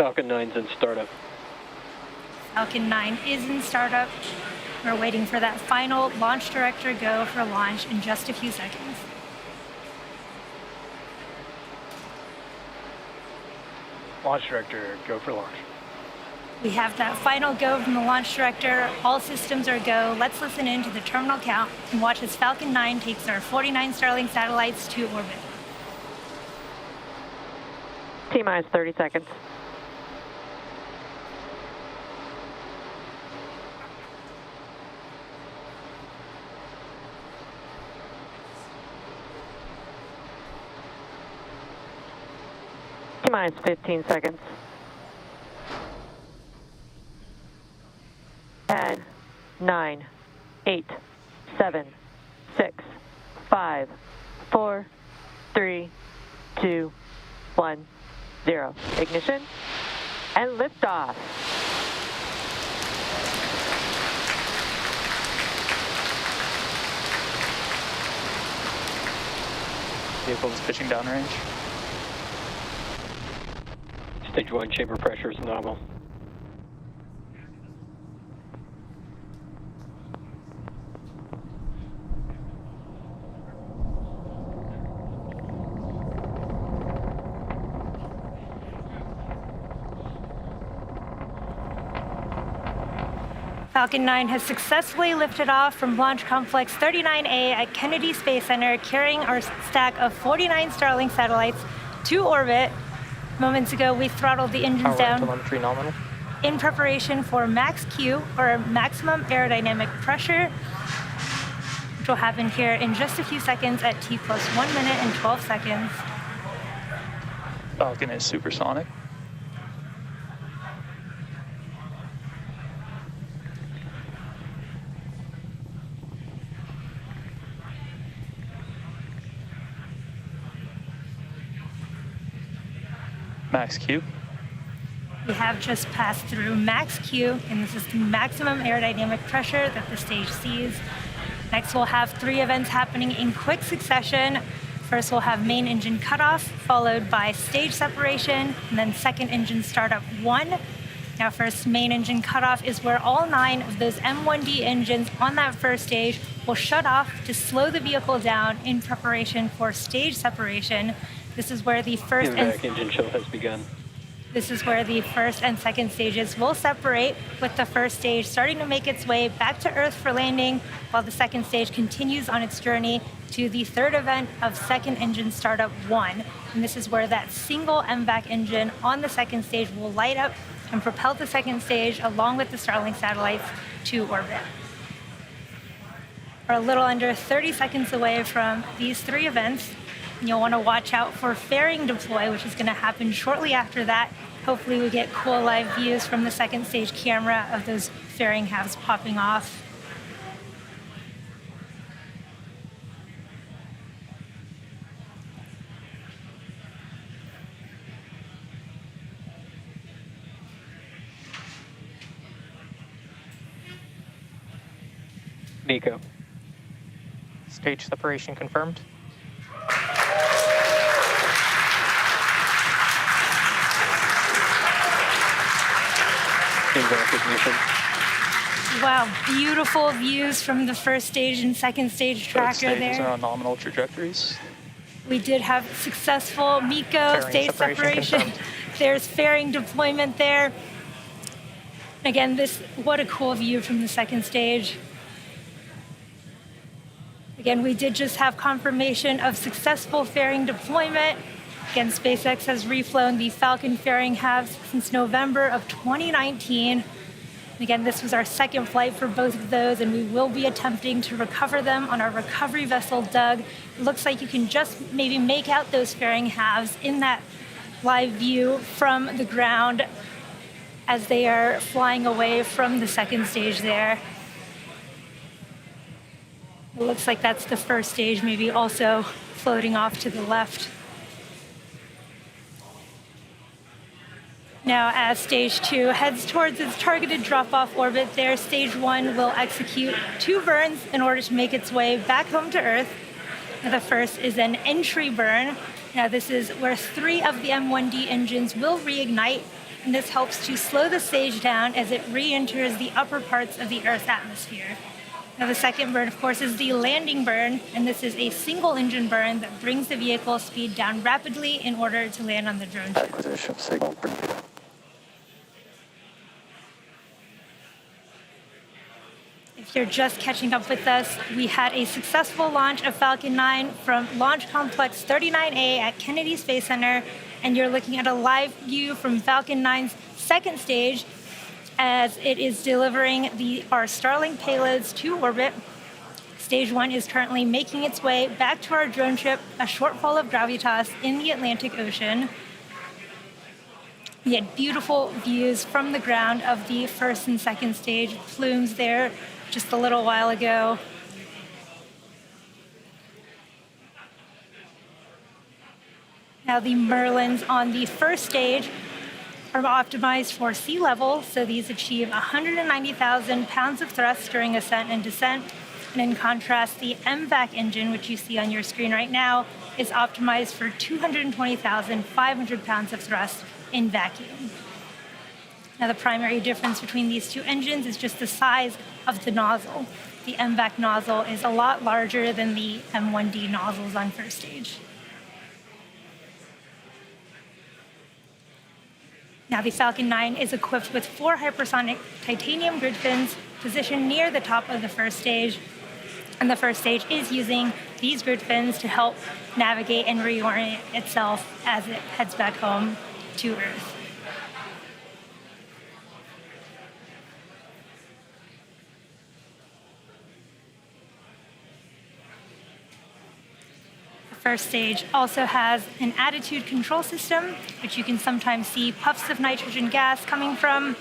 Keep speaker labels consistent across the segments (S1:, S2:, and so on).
S1: Falcon 9's in startup.
S2: Falcon 9 is in startup. We're waiting for that final launch director go for launch in just a few seconds.
S1: Launch director, go for launch.
S2: We have that final go from the launch director. All systems are go. Let's listen in to the terminal count and watch as Falcon 9 takes our 49 Starlink satellites to orbit.
S3: T-minus 30 seconds. T-minus 15 seconds. 10, 9, 8, 7, 6, 5, 4, 3, 2, 1, 0. Ignition and liftoff.
S4: Vehicle is pitching downrange.
S1: Stage 1 chamber pressure is nominal.
S2: Falcon 9 has successfully lifted off from Launch Complex 39A at Kennedy Space Center, carrying our stack of 49 Starlink satellites to orbit. Moments ago, we throttled the engines down
S4: Telemetry nominal.
S2: in preparation for max Q, or maximum aerodynamic pressure, which will happen here in just a few seconds at T plus 1 minute and 12 seconds.
S4: Falcon is supersonic. Max Q.
S2: We have just passed through max Q, and this is the maximum aerodynamic pressure that the stage sees. Next, we'll have 3 events happening in quick succession. First, we'll have main engine cutoff, followed by stage separation, and then second engine startup 1. Now, first, main engine cutoff is where all 9 of those M1D engines on that first stage will shut off to slow the vehicle down in preparation for stage separation. This is where the first
S1: engine chill has begun.
S2: This is where the first and second stages will separate, with the first stage starting to make its way back to Earth for landing, while the second stage continues on its journey to the third event of second engine startup 1. And this is where that single MVAC engine on the second stage will light up and propel the second stage along with the Starlink satellites to orbit. We're a little under 30 seconds away from these 3 events. And you'll want to watch out for fairing deploy, which is going to happen shortly after that. Hopefully we get cool live views from the second stage camera of those fairing halves popping off.
S1: Nico.
S4: Stage separation confirmed.
S1: Recognition.
S2: Wow, beautiful views from the first stage and second stage tracker
S4: Both
S2: there.
S4: stages are on nominal trajectories.
S2: We did have successful MECO
S4: Fairing
S2: stage separation.
S4: confirmed.
S2: There's fairing deployment there. Again, what a cool view from the second stage. Again, we did just have confirmation of successful fairing deployment. Again, SpaceX has reflown the Falcon fairing halves since November of 2019. Again, this was our second flight for both of those, and we will be attempting to recover them on our recovery vessel, Doug. It looks like you can just maybe make out those fairing halves in that live view from the ground as they are flying away from the second stage there. It looks like that's the first stage, maybe also floating off to the left. Now, as stage 2 heads towards its targeted drop-off orbit there, stage 1 will execute 2 burns in order to make its way back home to Earth. Now, the first is an entry burn. Now, this is where 3 of the M1D engines will reignite, and this helps to slow the stage down as it re-enters the upper parts of the Earth's atmosphere. Now, the second burn, of course, is the landing burn, and this is a single engine burn that brings the vehicle speed down rapidly in order to land on the drone ship.
S4: Acquisition signal.
S2: If you're just catching up with us, we had a successful launch of Falcon 9 from Launch Complex 39A at Kennedy Space Center, and you're looking at a live view from Falcon 9's second stage as it is delivering our Starlink payloads to orbit. Stage 1 is currently making its way back to our drone ship, a shortfall of gravitas in the Atlantic Ocean. We had beautiful views from the ground of the first and second stage plumes there just a little while ago. Now the Merlins on the first stage are optimized for sea level, so these achieve 190,000 pounds of thrust during ascent and descent. And in contrast, the MVAC engine, which you see on your screen right now, is optimized for 220,500 pounds of thrust in vacuum. Now, the primary difference between these two engines is just the size of the nozzle. The MVAC nozzle is a lot larger than the M1D nozzles on first stage. Now, the Falcon 9 is equipped with 4 hypersonic titanium grid fins positioned near the top of the first stage. And the first stage is using these grid fins to help navigate and reorient itself as it heads back home to Earth. First stage also has an attitude control system, which you can sometimes see puffs of nitrogen gas coming from.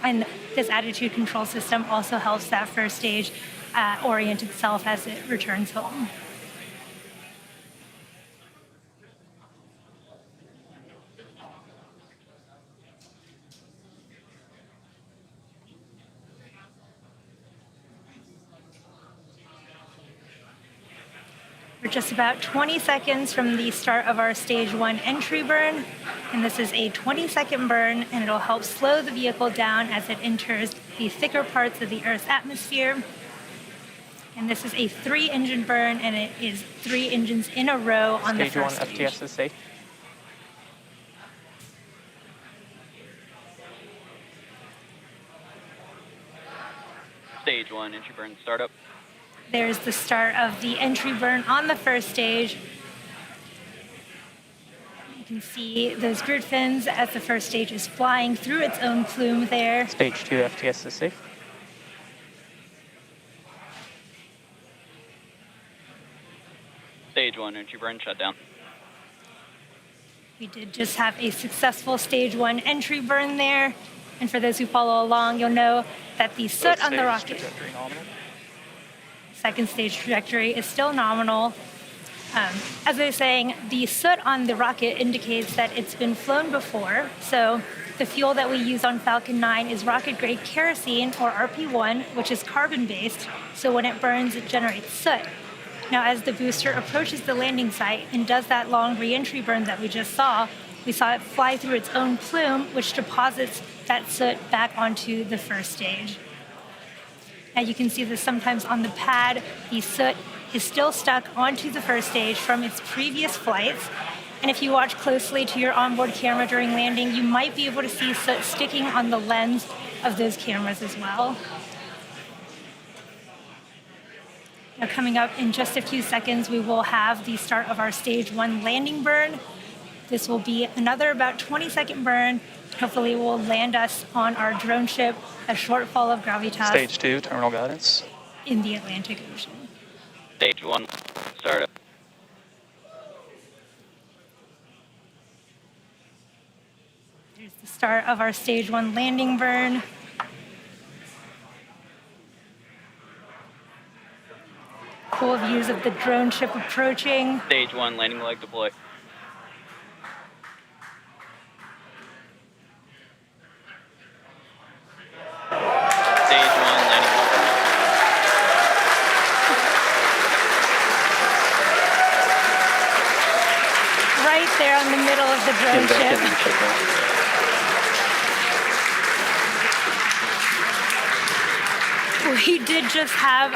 S2: And this attitude control system also helps that first stage orient itself as it returns home. We're just about 20 seconds from the start of our stage 1 entry burn, and this is a 20-second burn, and it'll help slow the vehicle down as it enters the thicker parts of the Earth's atmosphere. And this is a 3-engine burn, and it is 3 engines in a row on the first stage.
S4: Stage 1 FTS is safe.
S5: Stage 1 entry burn startup.
S2: There's the start of the entry burn on the first stage. You can see those grid fins as the first stage is flying through its own plume there.
S4: Stage 2 FTS is safe.
S5: Stage 1 entry burn shut down.
S2: We did just have a successful stage 1 entry burn there. And for those who follow along, you'll know that the soot on the rocket, second stage trajectory, is still nominal. As I was saying, the soot on the rocket indicates that it's been flown before. So the fuel that we use on Falcon 9 is rocket-grade kerosene, or RP1, which is carbon-based. So when it burns, it generates soot. Now, as the booster approaches the landing site and does that long re-entry burn that we saw it fly through its own plume, which deposits that soot back onto the first stage. Now, you can see this sometimes on the pad. The soot is still stuck onto the first stage from its previous flights. And if you watch closely to your onboard camera during landing, you might be able to see soot sticking on the lens of those cameras as well. Now, coming up in just a few seconds, we will have the start of our stage 1 landing burn. This will be another about 20-second burn. Hopefully, it will land us on our drone ship, a shortfall of gravitas.
S4: Stage 2 terminal guidance.
S2: In the Atlantic Ocean.
S5: Stage 1 startup.
S2: Here's the start of our stage 1 landing burn. Cool views of the drone ship approaching.
S5: Stage 1 landing leg deploy. Stage 1 landing leg.
S2: Right there on the middle of the drone ship. we did just have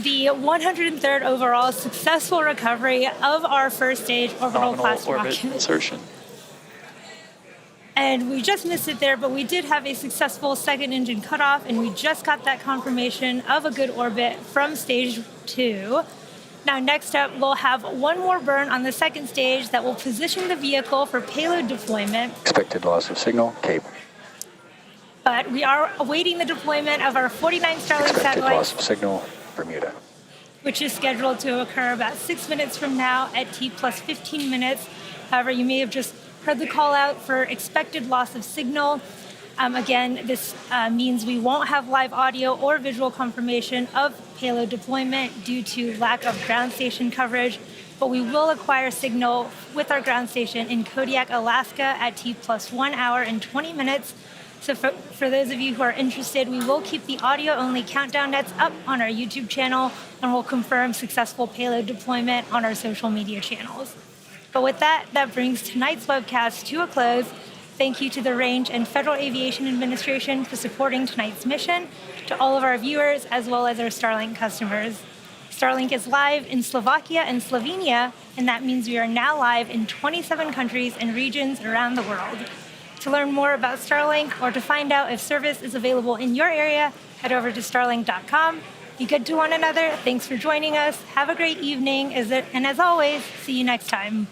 S2: the 103rd overall successful recovery of our first stage orbital
S4: Nominal
S2: class
S4: orbit
S2: rocket.
S4: insertion.
S2: And we just missed it there, but we did have a successful second engine cutoff, and we just got that confirmation of a good orbit from stage 2. Now, next up, we'll have one more burn on the second stage that will position the vehicle for payload deployment.
S6: Expected loss of signal, Cape.
S2: But we are awaiting the deployment of our 49 Starlink
S6: Expected loss
S2: satellites,
S6: of signal, Bermuda.
S2: which is scheduled to occur about 6 minutes from now at T plus 15 minutes. However, you may have just heard the call out for expected loss of signal. Again, this means we won't have live audio or visual confirmation of payload deployment due to lack of ground station coverage, but we will acquire signal with our ground station in Kodiak, Alaska at T plus 1 hour and 20 minutes. So for those of you who are interested, we will keep the audio-only countdown nets up on our YouTube channel, and we'll confirm successful payload deployment on our social media channels. But with that, that brings tonight's webcast to a close. Thank you to the Range and Federal Aviation Administration for supporting tonight's mission, to all of our viewers, as well as our Starlink customers. Starlink is live in Slovakia and Slovenia, and that means we are now live in 27 countries and regions around the world. To learn more about Starlink or to find out if service is available in your area, head over to starlink.com. Be good to one another. Thanks for joining us. Have a great evening, and as always, see you next time.